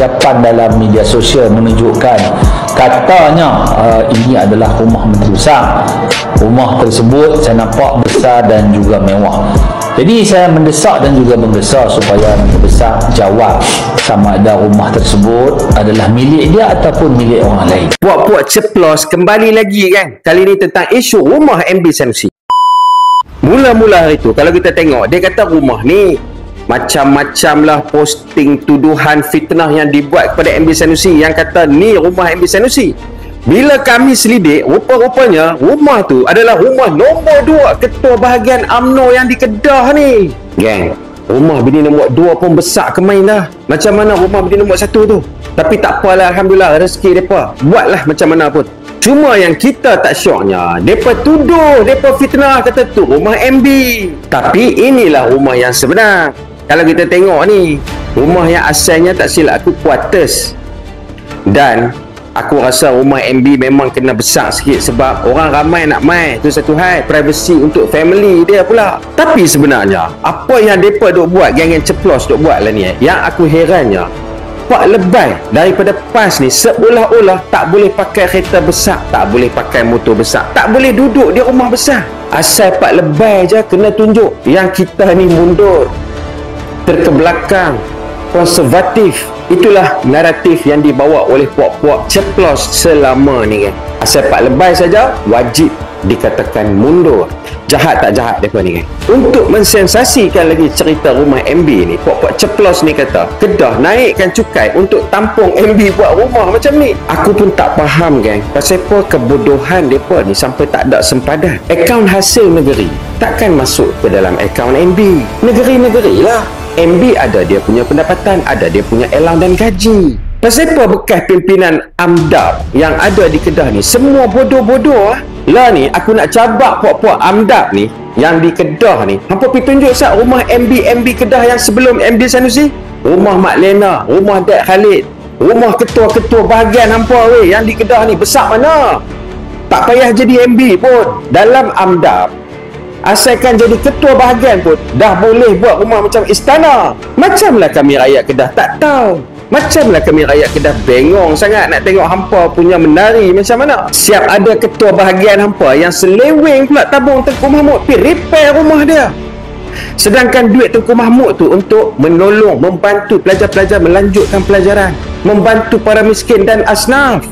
persiapan dalam media sosial menunjukkan katanya ini adalah rumah Menteri Besar. Rumah tersebut saya nampak besar dan juga mewah. Jadi saya mendesak dan juga menggesa supaya Menteri Besar jawab sama ada rumah tersebut adalah milik dia ataupun milik orang lain. Puak-puak ceplos kembali lagi kan. Kali ni tentang isu rumah MB Sanusi. Mula-mula hari tu kalau kita tengok, dia kata rumah ni macam-macam lah posting tuduhan fitnah yang dibuat kepada MB Sanusi, yang kata ni rumah MB Sanusi. Bila kami selidik, rupa-rupanya rumah tu adalah rumah nombor 2 Ketua Bahagian UMNO yang di Kedah ni. Gang, rumah bini nombor 2 pun besar kemain dah. Macam mana rumah bini nombor 1 tu? Tapi tak apalah, Alhamdulillah rezeki mereka. Buatlah macam mana pun. Cuma yang kita tak syoknya, mereka tuduh, mereka fitnah kata tu rumah MB. Tapi inilah rumah yang sebenar. Kalau kita tengok ni, rumah yang asalnya tak silap aku quarters. Dan aku rasa rumah MB memang kena besar sikit sebab orang ramai nak mai. Itu satu hal, privacy untuk family dia pula. Tapi sebenarnya, apa yang mereka duk buat, geng-geng ceplos duk buat lah ni, yang aku herannya, pak lebay daripada PAS ni seolah-olah tak boleh pakai kereta besar, tak boleh pakai motor besar, tak boleh duduk di rumah besar. Asal pak lebay je kena tunjuk yang kita ni mundur, terkebelakang, konservatif. Itulah naratif yang dibawa oleh puak-puak ceplos selama ni kan. Asal pak lebay saja wajib dikatakan mundur. Jahat tak jahat mereka ni kan. Untuk mensensasikan lagi cerita rumah MB ni, puak-puak ceplos ni kata Kedah naikkan cukai untuk tampung MB buat rumah macam ni. Aku pun tak faham gang, pasal apa kebodohan mereka ni sampai tak ada sempadan. Akaun hasil negeri takkan masuk ke dalam akaun MB. Negeri-negeri lah. MB ada dia punya pendapatan, ada dia punya elang dan gaji. Pasal apa bekas pimpinan AMDAP yang ada di Kedah ni semua bodoh-bodoh lah ni. Aku nak cabak puak-puak AMDAP ni yang di Kedah ni. Hampa pergi tunjuk sat rumah MB Kedah yang sebelum MB Sanusi. Rumah Mak Lena, rumah Dad Khalid, rumah ketua-ketua bahagian hampa weh yang di Kedah ni besar mana? Tak payah jadi MB pun. Dalam AMDAP, asalkan jadi ketua bahagian pun dah boleh buat rumah macam istana. Macamlah kami rakyat Kedah tak tahu. Macamlah kami rakyat Kedah bengong sangat nak tengok hampa punya menari macam mana. Siap ada ketua bahagian hampa yang seleweng pula tabung Tengku Mahmud pergi repair rumah dia. Sedangkan duit Tengku Mahmud tu untuk menolong, membantu pelajar-pelajar melanjutkan pelajaran, membantu para miskin dan asnaf.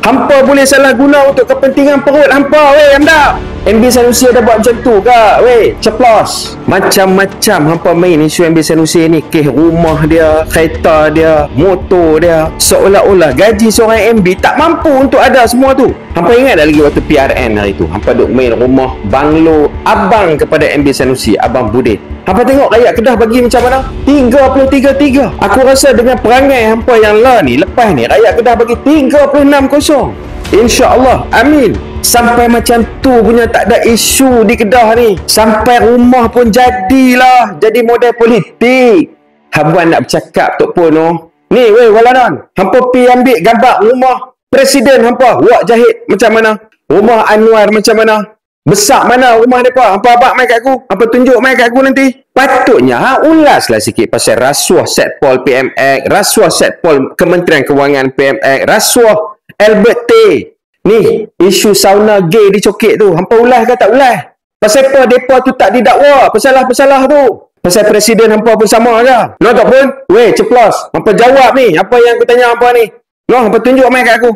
Hampa boleh salah guna untuk kepentingan perut hampa weh AMDAP. MB Sanusi ada buat macam tu ke weh ceplos? Macam-macam hampa main isu MB Sanusi ni. Kes rumah dia, kereta dia, motor dia, seolah-olah gaji seorang MB tak mampu untuk ada semua tu. Hampa ingat tak lagi waktu PRN hari tu, hampa duk main rumah banglo abang kepada MB Sanusi, Abang Budin. Hampa tengok rakyat Kedah bagi macam mana? 33-3. Aku rasa dengan perangai hampa yang lah ni, lepas ni rakyat Kedah bagi 36-0. InsyaAllah, amin. Sampai macam tu punya tak ada isu di Kedah ni. Sampai rumah pun jadilah jadi model politik. Habuan nak bercakap Tok Pono. Ni weh walanan, hampa pi ambil gambar rumah presiden hampa, wak jahit macam mana? Rumah Anwar macam mana? Besar mana rumah mereka? Hampa abak mai kat aku. Hampa tunjuk mai kat aku nanti. Patutnya ulaslah sikit pasal rasuah Setpol PMX, rasuah Setpol Kementerian Kewangan PMX, rasuah Albert T. Ni isu sauna gay di Cokit tu, hampa ulas ke tak ulas? Pasal apa depa tu tak didakwa pesalah-pesalah tu? Pasal presiden hampa pun sama ke? No tak pun? Weh ceplos, hampa jawab ni apa yang aku tanya hampa ni. No hampa tunjuk mai kat aku.